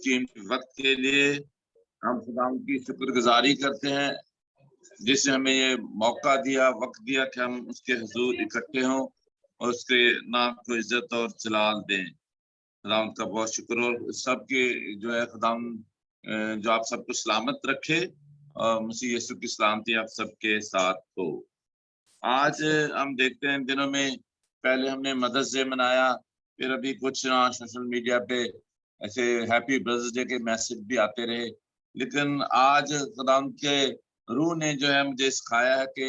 कीमती वक्त के लिए हम खुदा की शुक्रगुजारी करते हैं जिसने हमें ये मौका दिया, वक्त दिया कि हम उसके हुजूर इकट्ठे हों और उसके नाम को इज्जत और जलाल दें। खुदा का बहुत शुक्र और सबके जो है खुदा जो आप सबको सलामत रखे और मसीह यीशु की सलामती आप सबके साथ हो। आज हम देखते हैं इन दिनों में पहले हमने मदर्स डे मनाया, फिर अभी कुछ सोशल मीडिया पे ऐसे हैप्पी ब्रदर्स डे के मैसेज भी आते रहे, लेकिन आज खुदा के रूह ने जो है मुझे सिखाया है कि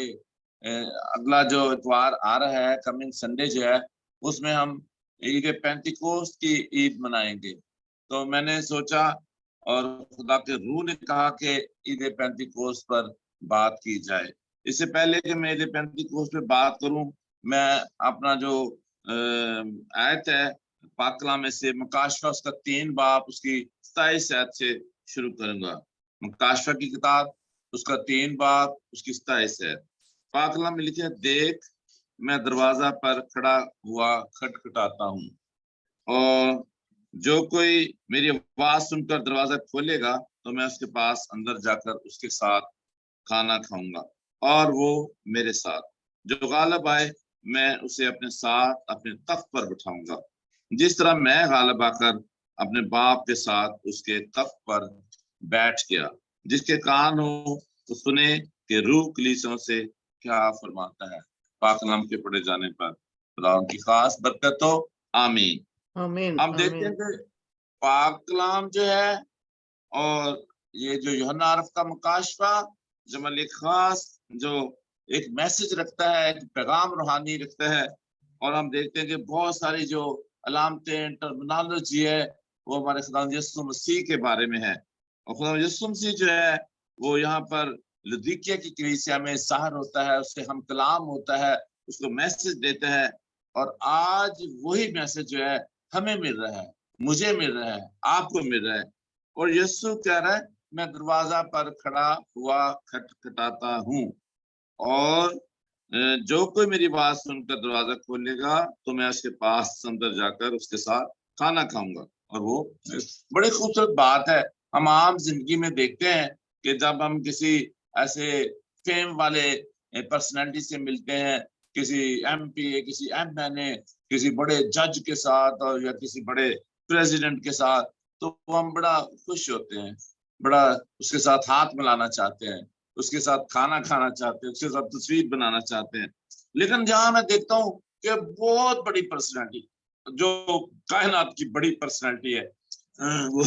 अगला जो इतवार आ रहा है, कमिंग संडे जो है, उसमें हम ईद पेंटिकोस्ट की ईद मनाएंगे। तो मैंने सोचा और खुदा के रूह ने कहा कि ईद पेंटिकोस्ट पर बात की जाए। इससे पहले कि मैं ईद पेंटिकोस्ट पे बात करूं, मैं अपना जो आयत है पाक कलाम में से मुकाशफा उसका 3 बाब उसकी 27 आयत से शुरू करूंगा। मुकाशफा की किताब उसका 3 बाब उसकी 27 आयत। पाक कलाम में लिखे, देख मैं दरवाजा पर खड़ा हुआ खटखटाता हूँ, और जो कोई मेरी आवाज सुनकर दरवाजा खोलेगा तो मैं उसके पास अंदर जाकर उसके साथ खाना खाऊंगा और वो मेरे साथ। जो गालिब आए मैं उसे अपने साथ अपने तख्त पर बिठाऊंगा, जिस तरह मैं गालिब आकर अपने बाप के साथ उसके तख्त पर बैठ गया। जिसके कान हो तो सुने कि रूह कलीसियों से क्या फरमाता है। पाक कलाम के पढ़े जाने पर खुदा उनकी खास बरकत हो। आमीन। आमीन। हम देखते हैं कि पाक कलाम जो है और ये जो यूहन्ना अरफ का मुकाशफा जो मलिक खास जो एक मैसेज रखता है, एक पैगाम रूहानी रखता है, और हम देखते हैं कि बहुत सारी जो अलामतें टर्मिनोलॉजी है वो हमारे खुदा यीशु मसीह के बारे में है। और खुदा यीशु मसीह जो है वो यहाँ पर लदीकिया की कलीसिया में ज़ाहिर होता है, उससे हम कलाम होता है, उसको मैसेज देता है। और आज वही मैसेज जो है हमें मिल रहा है, मुझे मिल रहा है, आपको मिल रहा है। और यीशु कह रहा है, मैं दरवाजा पर खड़ा हुआ खटखटाता हूँ, और जो कोई मेरी बात सुनकर दरवाजा खोलेगा तो मैं उसके पास अंदर जाकर उसके साथ खाना खाऊंगा और वो। बड़ी खूबसूरत बात है। हम आम जिंदगी में देखते हैं कि जब हम किसी ऐसे फेम वाले पर्सनालिटी से मिलते हैं, किसी एमपी, किसी एमएनए, किसी बड़े जज के साथ और या किसी बड़े प्रेसिडेंट के साथ, तो हम बड़ा खुश होते हैं, बड़ा उसके साथ हाथ मिलाना चाहते हैं, उसके साथ खाना खाना चाहते हैं, उसके साथ तस्वीर बनाना चाहते हैं। लेकिन जहां मैं देखता हूँ कि बहुत बड़ी पर्सनालिटी, जो कायनात की बड़ी पर्सनालिटी है, वो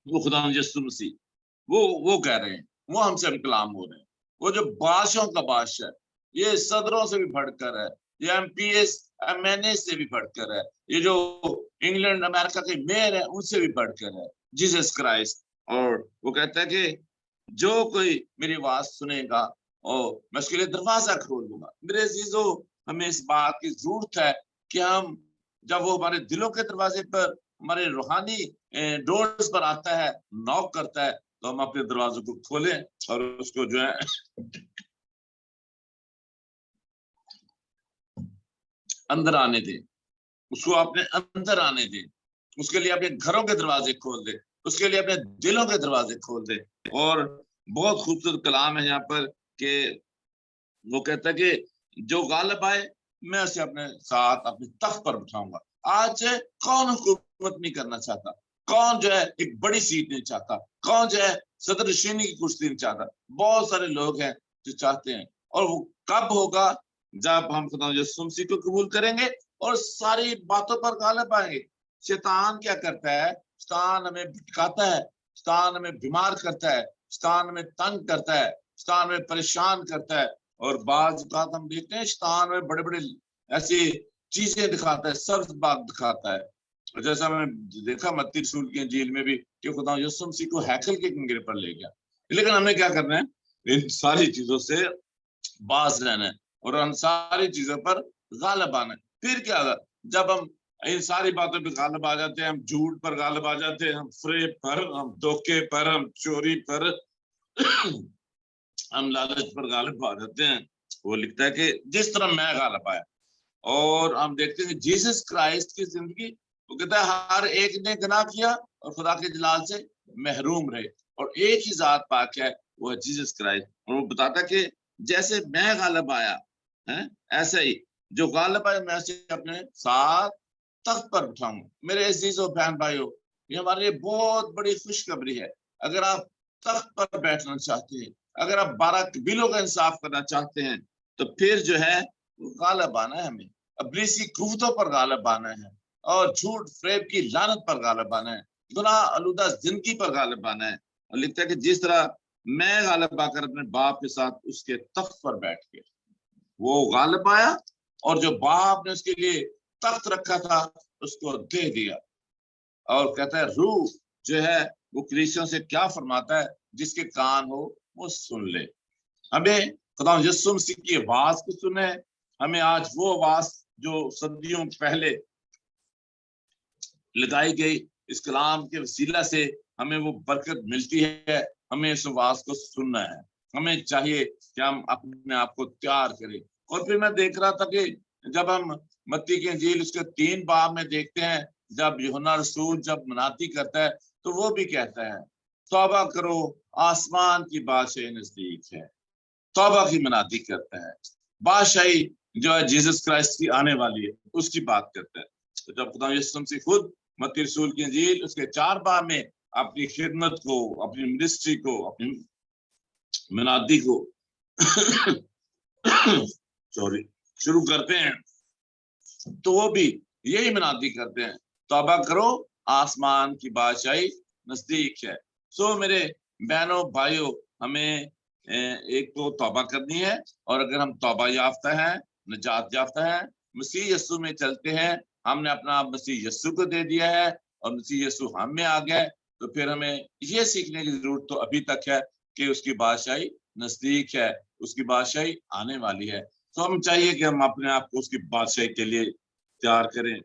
वो खुदा यीशु मसीह, वो कह रहे हैं, वो हमसे हम कलाम हो रहे हैं। वो जो बादशाहों का बादशाह है, ये सदरों से भी बढ़कर है, ये एमपीएस एमएनए से भी बढ़कर है, ये जो इंग्लैंड अमेरिका के मेयर है उनसे भी बढ़कर है, जीसस क्राइस्ट। और वो कहता है कि जो कोई मेरी आवाज सुनेगा और मैं उसके लिए दरवाजा खोल दूंगा। मेरे अजीजों, हमें इस बात की जरूरत है कि हम जब वो हमारे दिलों के दरवाजे पर, हमारे रूहानी डोर्स पर आता है, नॉक करता है, तो हम अपने दरवाजे को खोलें और उसको जो है अंदर आने दें, उसको अपने अंदर आने दें। उसके लिए अपने घरों के दरवाजे खोल दे, उसके लिए अपने दिलों के दरवाजे खोल दे। और बहुत खूबसूरत कलाम है यहाँ पर कि वो कहता है कि जो गालिब आए मैं उसे अपने साथ अपने तख्त पर बिठाऊंगा। आज कौन हुकूमत नहीं करना चाहता, कौन जो है एक बड़ी सीट नहीं चाहता, कौन जो है सदर नशीनी की कुर्सी नहीं चाहता। बहुत सारे लोग हैं जो चाहते हैं, और वो कब होगा? जब हम खुदा यीशु मसीह को कबूल करेंगे और सारी बातों पर गालिब आएंगे। शैतान क्या करता है? शैतान हमें भटकाता है, शैतान हमें बीमार करता है, शैतान हमें तंग करता है, शैतान हमें परेशान करता है। और बाज बात हम देखते हैं शैतान में बड़े बड़े ऐसी चीजें दिखाता है, सर्द बात दिखाता है। और जैसा मैंने देखा मत्ती रसूल की इंजील में भी कि खुदा यीशु मसीह को हैकल के किनारे पर ले गया। लेकिन हमें क्या करना है? इन सारी चीजों से बाज रहना है और हम सारी चीजों पर गालिब आना है। फिर क्या होगा? जब हम इन सारी बातों पर गालिब आ जाते हैं, हम झूठ पर गालिब आ जाते हैं, हम फ्रेब पर, हम धोखे पर, हम चोरी पर, हम लालच पर गालिब आ जाते हैं। वो लिखता है कि जिस तरह मैं गालिब आया। और हम देखते हैं जीसस क्राइस्ट की जिंदगी वो कहता है हर एक ने गुनाह किया और खुदा के जलाल से महरूम रहे, और एक ही जात पाक है, वो है जीसस क्राइस्ट। और वो बताता कि जैसे मैं गालिब आया है, ऐसे ही जो गालिब आया मैं उसे अपने साथ तख्त पर बिठाऊंगा। मेरे अजीजों बहन भाइयों, ये हमारे लिए बहुत बड़ी खुशखबरी है। अगर आप तख्त पर बैठना चाहते हैं, अगर आप 12 कबीलों का इंसाफ करना चाहते हैं, तो फिर जो है गालिब आना है हमें, अब्लीसी कुव्वतों पर गालिब आना है, और झूठ फरेब की लानत पर गालिब आना है, गुनाह आलूदा जिंदगी पर गालिब आना है। और लिखता है कि जिस तरह मैं गालिब आकर अपने बाप के साथ उसके तख्त पर बैठ के, वो गालिब आया और जो बाप ने उसके लिए तख्त रखा था उसको दे दिया। और कहता है रूह जो है वो कलीसियों से क्या फरमाता है, जिसके कान हो वो सुन ले। हमें खुदा यीशु मसीह की आवाज को सुने। हमें आज वो आवाज जो सदियों पहले लगाई गई, इस कलाम के वसीला से हमें वो बरकत मिलती है, हमें इस आवाज को सुनना है। हमें चाहिए कि हम अपने आप को तैयार करें। और फिर मैं देख रहा था कि जब हम मत्ती की इंजील उसके 3 बाब में देखते हैं, जब यूहन्ना रसूल जब मनाती करता है तो वो भी कहता है तौबा करो, आसमान की बादशाही नजदीक है। तौबा की मनाती करता है। बादशाही जो है जीसस क्राइस्ट की आने वाली है, उसकी बात करता है। तो जब खुदा यीशु मसीह खुद मत्ती रसूल की इंजील उसके 4 बाब में अपनी खिदमत को, अपनी मिनिस्ट्री को, अपनी मनाती को सॉरी शुरू करते हैं, तो वो भी यही मनाती करते हैं, तौबा करो, आसमान की बादशाही नजदीक है। सो मेरे बहनों भाइयों, हमें एक तो तौबा करनी है, और अगर हम तौबा याफ्ता है, निजात याफ्ता है, मसीह यस्सु में चलते हैं, हमने अपना मसीह यस्सु को दे दिया है और मसीह यस्सु हम में आ गए, तो फिर हमें ये सीखने की जरूरत तो अभी तक है कि उसकी बादशाही नजदीक है, उसकी बादशाही आने वाली है। तो हम चाहिए कि हम अपने आप को उसकी बादशाही के लिए तैयार करें,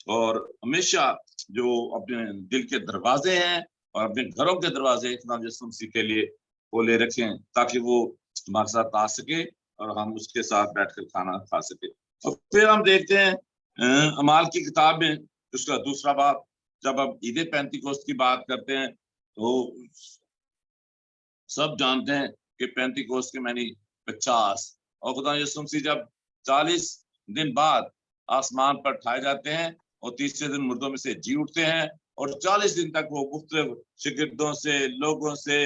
और हमेशा जो अपने दिल के दरवाजे हैं और अपने घरों के दरवाजे खुदा यीशु मसीह के लिए खोले रखें, ताकि वो हमारे साथ आ सके और हम उसके साथ बैठकर खाना खा सके। और फिर हम देखते हैं अमाल की किताब में उसका 2 बाब, जब हम ईद पेंतीकोस्त की बात करते हैं, तो सब जानते हैं कि पेंतीकोस्त के मानी 50, और खुदा यीशु मसीह जब 40 दिन बाद आसमान पर ठाए जाते हैं और तीसरे दिन मुर्दों में से जी उठते हैं, और 40 दिन तक वो मुख्तलिफ शिगिर्दों से, लोगों से,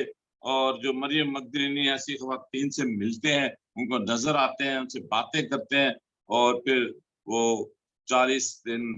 और जो मरियम मगदलीनी ऐसी खवातीन से मिलते हैं, उनको नजर आते हैं, उनसे बातें करते हैं, और फिर वो 40 दिन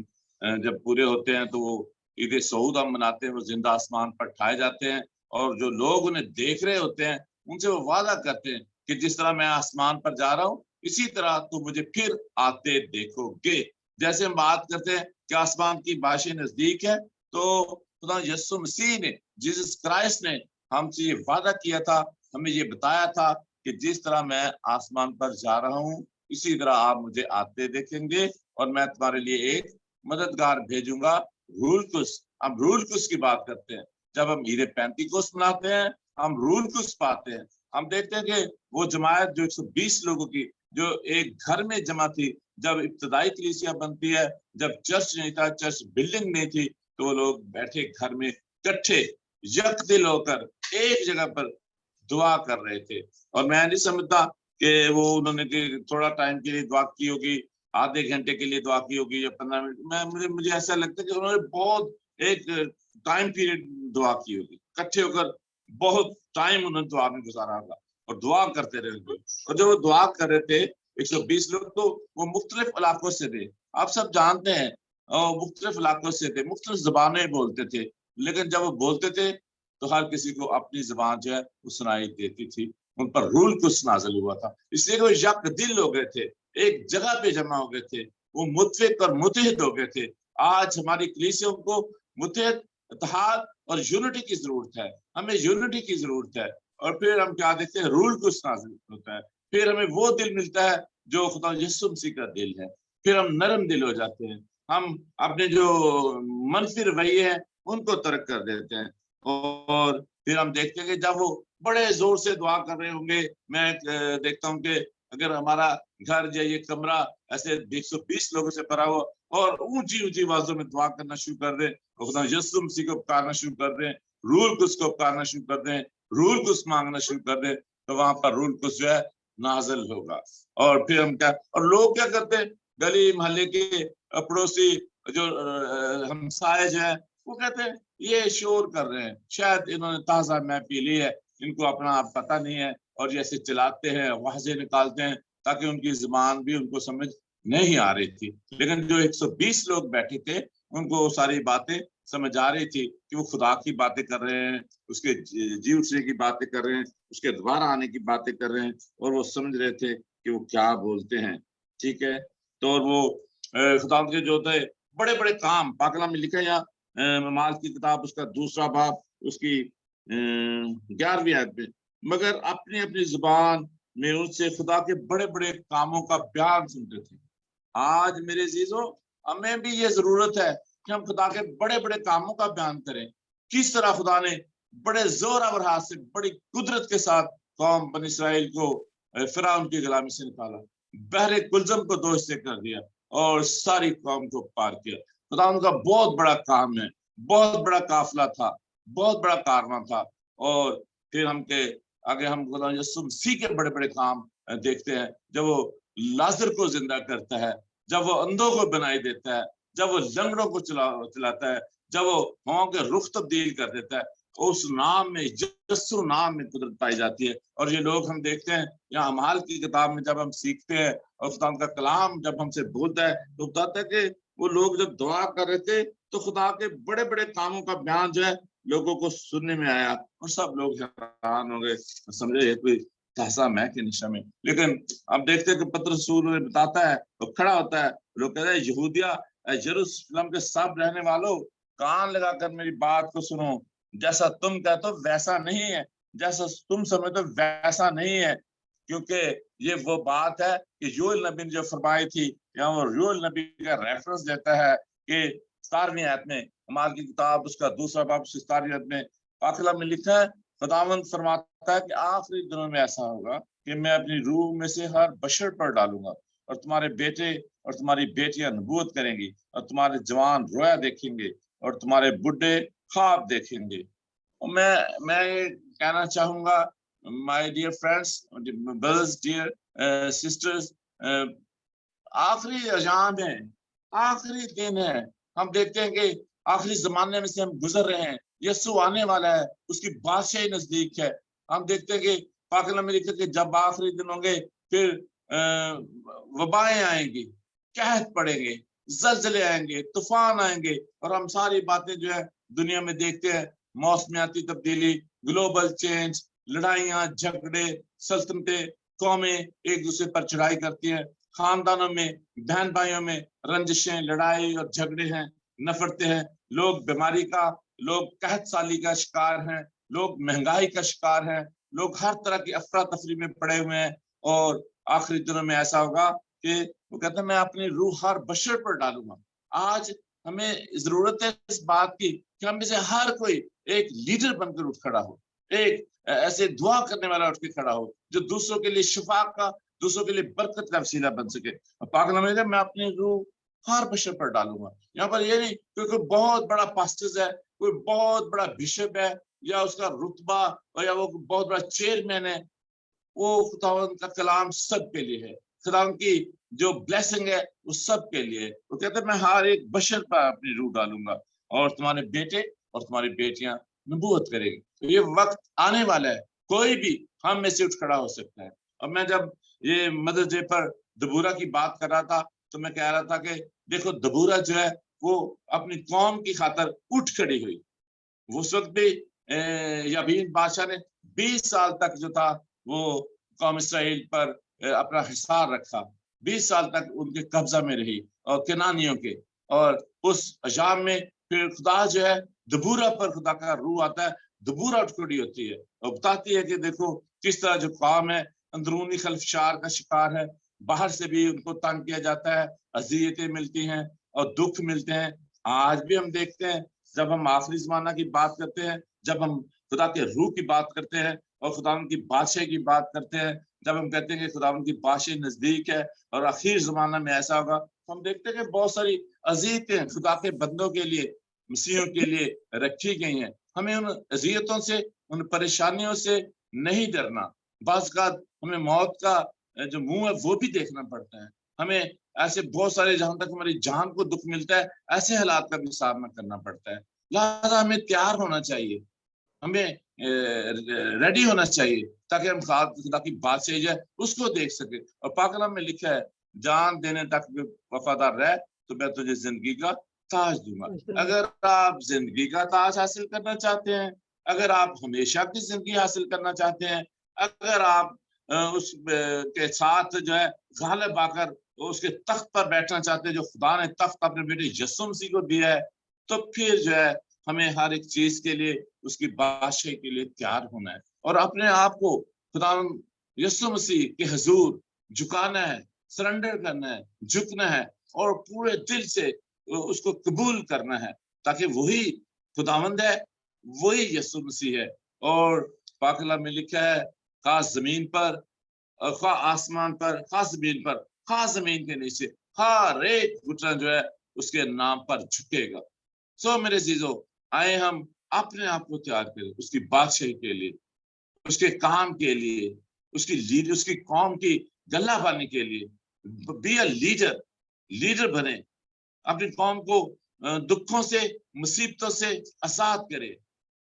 जब पूरे होते हैं तो वो ईद सऊद हम मनाते हैं, वो जिंदा आसमान पर ठाए जाते हैं, और जो लोग उन्हें देख रहे होते हैं उनसे वो वादा करते हैं कि जिस तरह मैं आसमान पर जा रहा हूँ, इसी तरह तू मुझे फिर आते देखोगे। जैसे हम बात करते हैं कि आसमान की बादशाही नजदीक है, तो खुदा यीशु मसीह ने, जीसस क्राइस्ट ने हमसे ये वादा किया था, हमें ये बताया था कि जिस तरह मैं आसमान पर जा रहा हूँ, इसी तरह आप मुझे आते देखेंगे, और मैं तुम्हारे लिए एक मददगार भेजूंगा, रूल कुस। हम रूल कुस की बात करते हैं। जब हम ईद पेंतीकोस्त मनाते हैं, हम रूल कुस पाते हैं। हम देखते हैं कि वो जमायत जो 120 लोगों की जो एक घर में जमा थी, जब इब्तदाई कलीसिया बनती है, जब चर्च नहीं था, चर्च बिल्डिंग नहीं थी, तो वो लोग बैठे घर में इकट्ठे यकदिल होकर एक जगह पर दुआ कर रहे थे। और मैं नहीं समझता कि वो उन्होंने थोड़ा टाइम के लिए दुआ की होगी, आधे घंटे के लिए दुआ की होगी या 15 मिनट, मैं मुझे ऐसा लगता है कि उन्होंने बहुत एक टाइम पीरियड दुआ की होगी, इकट्ठे होकर बहुत टाइम उन्होंने दुआ में गुजारा होगा और दुआ करते रहे होंगे। और जब वो दुआ कर रहे थे 120 लोग, तो वो मुख्तलिफ इलाकों से थे, आप सब जानते हैं, और मुख्तलिफ इलाकों से थे, मुख्तलिफ जबानें बोलते थे, लेकिन जब वो बोलते थे तो हर किसी को अपनी जबान जो है वो सुनाई देती थी। उन पर रूल कुछ नाजिल हुआ था, इसलिए वो यकदिल हो गए थे, एक जगह पे जमा हो गए थे, वो मुत्फिक और मुत्तहिद हो गए थे। आज हमारी कलीसियों को मुत्तहिद, इत्तेहाद और यूनिटी की जरूरत है, हमें यूनिटी की जरूरत है। और फिर हम क्या देखते हैं, रूल कुछ नाजिल होता है, फिर हमें वो दिल मिलता है जो खुदा यीशु मसीह का दिल है, फिर हम नरम दिल हो जाते हैं, हम अपने जो मनफी रवैये हैं उनको तर्क कर देते हैं। और फिर हम देखते हैं कि जब वो बड़े जोर से दुआ कर रहे होंगे, मैं देखता हूँ कि अगर हमारा घर या ये कमरा ऐसे 120 लोगों से भरा हो, और ऊंची ऊंची आवाजों में दुआ करना शुरू कर दें और खुदा यीशु मसीह को पुकारना शुरू कर दें, रूल कुछ को पुकारना शुरू कर दें, रूल कुछ मांगना शुरू कर दें, तो वहां पर रूल कुछ जो है नाजिल होगा। और फिर हम क्या, और लोग क्या करते हैं, गली मोहल्ले के पड़ोसी जो हमसाए जो है, वो कहते हैं ये शोर कर रहे हैं, शायद इन्होंने ताजा मैं पी ली है, इनको अपना आप पता नहीं है, और जैसे चिल्लाते हैं, वाजे निकालते हैं, ताकि उनकी जुबान भी उनको समझ नहीं आ रही थी। लेकिन जो 120 लोग बैठे थे, उनको सारी बातें समझ आ रही थी कि वो खुदा की बातें कर रहे हैं, उसके जी उठने की बातें कर रहे हैं, उसके दोबारा आने की बातें कर रहे हैं, और वो समझ रहे थे कि वो क्या बोलते हैं। ठीक है, तो वो खुदा के जो थे बड़े बड़े काम पाक कलाम में लिखा है, यहाँ माल की किताब उसका 2 बाब उसकी 11वीं आयत में, मगर अपनी अपनी जुबान में उनसे खुदा के बड़े बड़े कामों का बयान सुनते थे। आज मेरे अजीजों, हमें भी ये जरूरत है कि हम खुदा के बड़े बड़े कामों का बयान करें, किस तरह खुदा ने बड़े जोरावर हाथ से बड़ी कुदरत के साथ कौम बनी इसराइल को फिरौन की गुलामी से निकाला, बहरे कुलजम को 2 हिस्से कर दिया और सारी कौम को पार किया। खुदा उनका बहुत बड़ा काम है, बहुत बड़ा काफिला था, बहुत बड़ा कारनामा था। और फिर हम के आगे हम खुदा यीशु मसीह के बड़े बड़े काम देखते हैं, जब वो लाजर को जिंदा करता है, जब वो अंधों को बनाई देता है, जब वो लंगड़ों को चलाता है, जब वो हवाओं के रुख तब्दील कर देता है, उस नाम में, यीशु नाम में कुदरत पाई जाती है। और ये लोग हम देखते हैं यहाँ अमाल की किताब में, जब हम सीखते हैं और खुदा का कलाम जब हमसे बोलता है, तो बताता है कि वो लोग जब दुआ कर रहे थे, तो खुदा के बड़े बड़े कामों का बयान जो है लोगों को सुनने में आया, और सब लोग हैरान हो गए, समझे कोई ताजा मैं के निशा में। लेकिन अब देखते हैं कि पतरस रसूल बताता है, तो खड़ा होता है, लोग कहते हैं यहूदिया यरूशलेम के सब रहने वालों, कान लगाकर मेरी बात को सुनो, जैसा तुम कहते हो वैसा नहीं है, जैसा तुम समझते हो वैसा नहीं है। क्योंकि ये वो बात है कि योएल नबी ने जो फरमाई थी, या वो योएल नबी का रेफरेंस देता है कि 17वीं आयत में, अमाल की किताब उसका 2 बाब 17वीं आयत में पाकला में लिखा है, खुदावंद फरमाता है कि आखिरी दिनों में ऐसा होगा कि मैं अपनी रूह में से हर बशर पर डालूंगा, और तुम्हारे बेटे और तुम्हारी बेटियां नबूवत करेंगी, और तुम्हारे जवान रोया देखेंगे, और तुम्हारे बुढ़े ख्वाब देखेंगे। और मैं ये कहना चाहूंगा, my dear friends, brothers, dear sisters, आखिरी अजाम है, आखिरी दिन है, हम देखते हैं कि आखिरी जमाने में से हम गुजर रहे हैं, यीशु आने वाला है, उसकी बादशाही नजदीक है। हम देखते हैं कि पाक में लिखा कि जब आखिरी दिन होंगे, फिर वबाएं आएंगी, कहत पड़ेंगे, जलजले आएंगे, तूफान आएंगे, और हम सारी बातें जो है दुनिया में देखते हैं, मौसमियाती तब्दीली, ग्लोबल चेंज, लड़ाइयां झगड़े, सल्तनतें, कौमें एक दूसरे पर चढ़ाई करती हैं, खानदानों में, बहन भाइयों में रंजिशें, लड़ाई और झगड़े हैं, नफरतें हैं, लोग बीमारी का, लोग कहत साली का शिकार हैं, लोग महंगाई का शिकार हैं, लोग हर तरह की अफरा तफरी में पड़े हुए हैं। और आखिरी दिनों में ऐसा होगा कि वो कहते हैं मैं अपनी रूह हर बशर पर डालूंगा। आज हमें जरूरत है इस बात की कि हम में से हर कोई एक लीडर बनकर उठ खड़ा हो, एक ऐसे दुआ करने वाला उठ के खड़ा हो, जो दूसरों के लिए शिफा का, दूसरों के लिए बरकत का वसीला बन सके। पाक कलाम में मैं अपनी रूह हर बशर पर डालूंगा। यहाँ पर ये नहीं क्योंकि बहुत बड़ा पास्टर है, कोई बहुत बड़ा बिशप है, या उसका रुतबा, और या वो बहुत बड़ा चेयरमैन है, वो खुदावंद का कलाम सबके लिए है। खुदावंद की जो ब्लेसिंग है वो सबके लिए है। वो कहते हैं मैं हर एक बशर पर अपनी रूह डालूंगा, और तुम्हारे बेटे और तुम्हारी बेटियां नबूवत करेगी। तो ये वक्त आने वाला है, कोई भी हम में से उठ खड़ा हो सकता है। और मैं जब ये मदर्स डे पर दबूरा की बात कर रहा था, तो मैं कह रहा था कि देखो दबूरा जो है वो अपनी कौम की खातर उठ खड़ी हुई। उस वक्त भी याबीन बादशाह ने 20 साल तक जो था वो कौम इसराइल पर अपना हिसार रखा, 20 साल तक उनके कब्जा में रही, और केनानियों के। और उस अजाम में फिर खुदा जो है दबूरा पर खुदा का रूह आता है, दबूरा उठ खड़ी होती है और बताती है कि देखो किस तरह जो कौम है अंदरूनी खलफशार का शिकार है, बाहर से भी उनको तंग किया जाता है, अजियतें मिलती हैं और दुख मिलते हैं। आज भी हम देखते हैं, जब हम आखिरी जमाना की बात करते हैं, जब हम खुदा के रूह की बात करते हैं और खुदा की बादशाह की बात करते हैं, जब हम कहते हैं कि खुदा की बादशाह नजदीक है और आखिर जमाना में ऐसा होगा, हम देखते हैं कि बहुत सारी अज़ियतें खुदा के बंदों के लिए, मसीहियों के लिए रखी गई हैं। हमें उन अज़ियतों से, उन परेशानियों से नहीं डरना। बाज़-औक़ात हमें मौत का जो मुँह है वो भी देखना पड़ता है। हमें ऐसे बहुत सारे, जहाँ तक हमारी जान को दुःख मिलता है, ऐसे हालात का भी सामना करना पड़ता है। लिहाज़ा हमें तैयार होना चाहिए, हमें रेडी होना चाहिए, ताकि हम खुदा की बात से जो है उसको देख सके। और पाक कलाम में लिखा है, जान देने तक भी वफादार रह तो मैं तुझे जिंदगी का ताज दूंगा। अगर आप जिंदगी का ताज हासिल करना चाहते हैं, अगर आप हमेशा की जिंदगी हासिल करना चाहते हैं, अगर आप उस के साथ जो है गालिब आकर उसके तख्त पर बैठना चाहते हैं, जो खुदा ने तख्त अपने बेटे यीशु मसीह को दिया है, तो फिर जो है हमें हर एक चीज के लिए उसकी बादशाही के लिए तैयार होना है और अपने आप को खुदा यीशु मसीह के हुजूर झुकाना है, सरेंडर करना है, झुकना है और पूरे दिल से उसको कबूल करना है, ताकि वही खुदावंद है, वही यीशु मसीह है। और पाक कलाम में लिखा है, खास जमीन पर, खा आसमान पर, खास जमीन पर, खास जमीन के नीचे हर एक घुटना जो है उसके नाम पर झुकेगा। सो मेरे जीजो, आए हम अपने आप को तैयार करें उसकी बादशाही के लिए, उसके काम के लिए, उसकी लीड, उसकी कौम की गल्ला बानी के लिए। बी अ लीडर, लीडर बने, अपनी कौम को दुखों से, मुसीबतों से आजाद करे,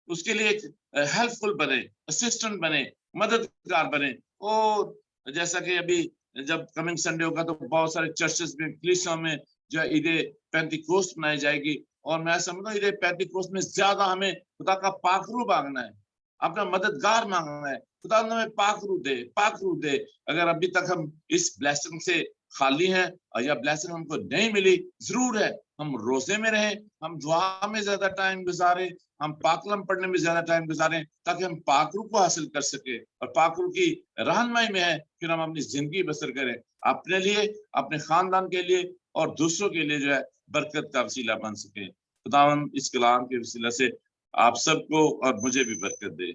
उसके लिए एक हेल्पफुल बने, असिस्टेंट बने, मददगार बने। और जैसा कि अभी जब कमिंग संडे होगा तो बहुत सारे चर्चेस में, कलीसियाओं में जो है ईद पेंटिकोस्ट मनाई जाएगी, और मैं समझता हूँ ईद पेंटिकोस्ट में ज्यादा हमें खुदा का पाखरू मांगना है, अपना मददगार मांगना है। खुदा हमें पाखरू दे, पाखरू दे। अगर अभी तक हम इस ब्लेसिंग से खाली हैं और यह ब्लेसिंग हमको नहीं मिली, जरूर है हम रोजे में रहें, हम दुआ में ज्यादा टाइम गुजारें, हम पाकलम पढ़ने में ज्यादा टाइम गुजारें, ताकि हम पाकरू को हासिल कर सके और पाकरू की रहनुमाई में है फिर हम अपनी जिंदगी बसर करें, अपने लिए, अपने खानदान के लिए और दूसरों के लिए जो है बरकत का वसीला बन सके। खुदावंद इस कलाम के वसीला से आप सबको और मुझे भी बरकत दे।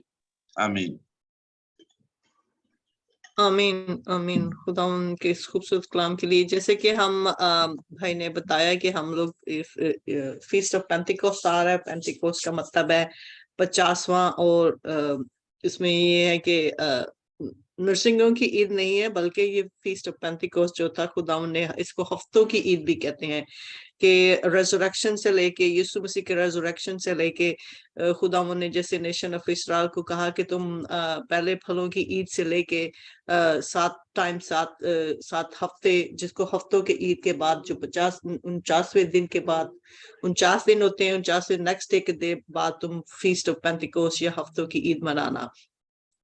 आमीन। आमीन आमीन। खुदा उनके इस खूबसूरत कलाम के लिए, जैसे कि हम भाई ने बताया कि हम लोग फीस्ट ऑफ पेंटिकोस्ट आ रहा है। पेंटिकोस्ट का मतलब है 50वां, और इसमें ये है कि नरसिंगों की ईद नहीं है, बल्कि ये फीस्ट ऑफ पेंटिकोस्ट जो था, खुदा ने इसको हफ्तों की ईद भी कहते हैं, कि रेजरेक्शन से लेके, यीशु मसीह के रेजरेक्शन से लेके खुदावंद ने जैसे नेशन ऑफ इसराइल को कहा कि तुम पहले फलों की ईद से लेके 7 हफ्ते, जिसको हफ्तों के ईद के बाद जो 49वें दिन के बाद 49 दिन होते हैं, 49वें नेक्स्ट डे के बाद तुम फीस्ट ऑफ पेंटिकोस्ट या हफ्तों की ईद मनाना,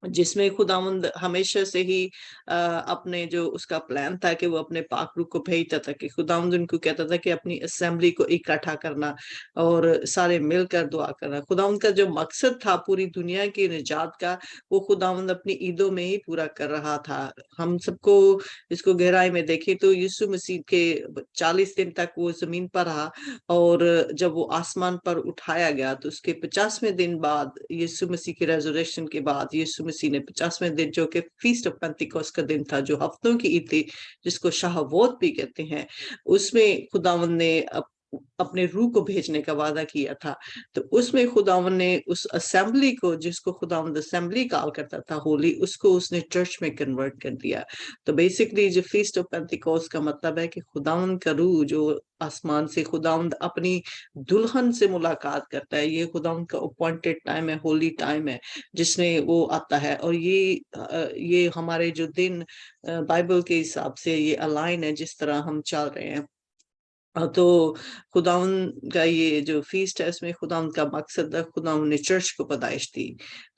जिसमें खुदावंद हमेशा से ही अपने जो उसका प्लान था कि वो अपने पाकरू को भेजता था, कि खुदावंद उनको कहता था कि अपनी असेंबली को इकट्ठा करना और सारे मिलकर दुआ करना। खुदावंद का जो मकसद था पूरी दुनिया की निजात का, वो खुदावंद अपनी ईदों में ही पूरा कर रहा था। हम सबको इसको गहराई में देखें तो यीशु मसीह के 40 दिन तक वो जमीन पर रहा, और जब वो आसमान पर उठाया गया तो उसके 50वें दिन बाद, यीशु मसीह की रेजरेक्शन के बाद, यीशु मसीह ने 50वें दिन, जो कि फीस्ट ऑफ पेंटिकोस्ट का दिन था, जो हफ्तों की ईद थी, जिसको शाहवोत भी कहते हैं, उसमें खुदावंद ने अपने रूह को भेजने का वादा किया था। तो उसमें खुदावंद ने उस असेंबली को, जिसको खुदावंद असेंबली कॉल करता था होली, उसको उसने चर्च में कन्वर्ट कर दिया। तो बेसिकली जो फीस्ट ऑफ पेंटिकोस्ट का मतलब है कि खुदावंद का रूह जो आसमान से, खुदावंद अपनी दुल्हन से मुलाकात करता है। ये खुदावंद का अपॉइंटेड टाइम है, होली टाइम है, जिसमें वो आता है। और ये हमारे जो दिन बाइबल के हिसाब से ये अलाइन है, जिस तरह हम चल रहे हैं। तो खुदावंद का ये जो फीस्ट है, इसमें खुदावंद का मकसद है, खुदावंद ने चर्च को पैदाइश दी।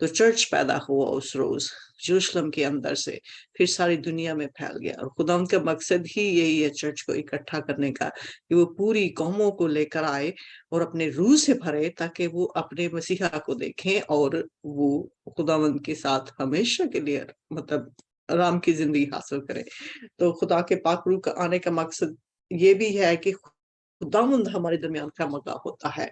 तो चर्च पैदा हुआ उस रोज यरूशलेम के अंदर से, फिर सारी दुनिया में फैल गया। और खुदावंद का मकसद ही यही है, चर्च को इकट्ठा करने का, कि वो पूरी कौमों को लेकर आए और अपने रूह से भरे, ताकि वो अपने मसीहा को देखें और वो खुदावंद के साथ हमेशा के लिए, मतलब आराम की जिंदगी हासिल करें। तो खुदा के पाक रूह का आने का मकसद ये भी है कि खुदावंद हमारे दरमियान खामखा होता है।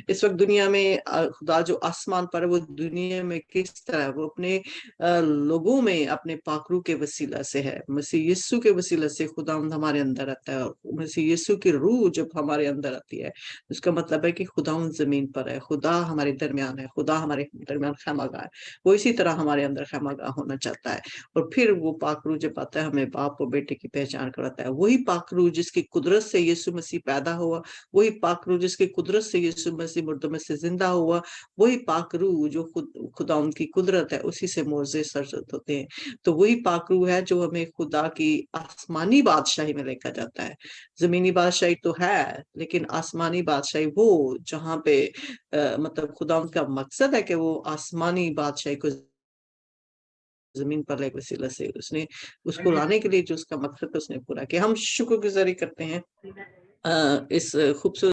इस वक्त दुनिया में खुदा जो आसमान पर है, वो दुनिया में किस तरह वो अपने लोगों में अपने पाकरू के वसीला से है। मसीह यीशु के वसीला से खुदावंद हमारे अंदर आता है, और मसीह यीशु की रूह जब हमारे अंदर आती है, उसका मतलब है कि खुदावंद जमीन पर है, खुदा हमारे दरमियान है, खुदा हमारे दरमियान खामखा है। वो इसी तरह हमारे अंदर खामखा होना चाहता है। और फिर वो पाकरू जब आता है, हमें बाप और बेटे की पहचान कराता है। वही पाकरू जिसकी कुदरत से यीशु मसीह पैदा हुआ, वही पाकरू जिसकी कुदरत से यीशु मसीह मुर्दों में से जिंदा हुआ, वही पाकरू जो खुदा उनकी कुदरत है, उसी से मोजे सरजत होते हैं। तो वही पाकरू है जो हमें खुदा की आसमानी बादशाही में लेकर जाता है। जमीनी बादशाही तो है, लेकिन आसमानी बादशाही वो जहाँ पे मतलब खुदा उनका मकसद है कि वो आसमानी बादशाही को जमीन पर लाए वसीला से उसने उसको लाने के लिए जो उसका मकसद था उसने पूरा किया। हम शुक्रगुजारी करते हैं इस खूबसूरत